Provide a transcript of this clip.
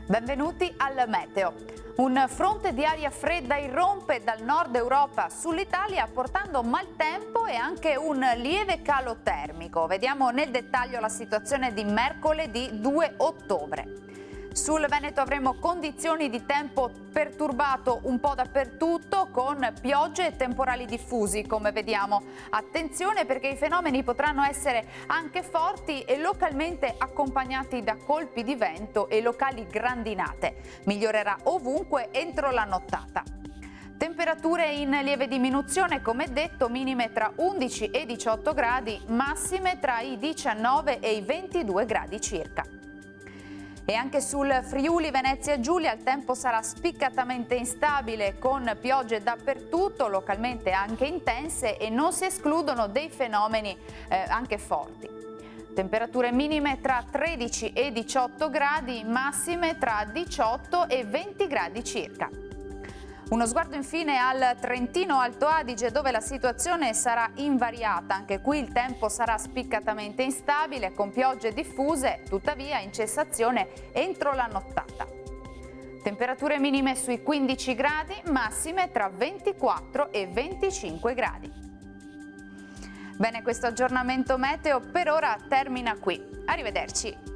Benvenuti al Meteo. Un fronte di aria fredda irrompe dal nord Europa sull'Italia portando maltempo e anche un lieve calo termico. Vediamo nel dettaglio la situazione di mercoledì 2 ottobre. Sul Veneto avremo condizioni di tempo perturbato un po' dappertutto con piogge e temporali diffusi, come vediamo. Attenzione perché i fenomeni potranno essere anche forti e localmente accompagnati da colpi di vento e locali grandinate. Migliorerà ovunque entro la nottata. Temperature in lieve diminuzione, come detto, minime tra 11 e 18 gradi, massime tra i 19 e i 22 gradi circa. E anche sul Friuli Venezia Giulia il tempo sarà spiccatamente instabile con piogge dappertutto, localmente anche intense, e non si escludono dei fenomeni anche forti. Temperature minime tra 13 e 18 gradi, massime tra 18 e 20 gradi circa. Uno sguardo infine al Trentino Alto Adige, dove la situazione sarà invariata. Anche qui il tempo sarà spiccatamente instabile con piogge diffuse, tuttavia in cessazione entro la nottata. Temperature minime sui 15 gradi, massime tra 24 e 25 gradi. Bene, questo aggiornamento meteo per ora termina qui. Arrivederci.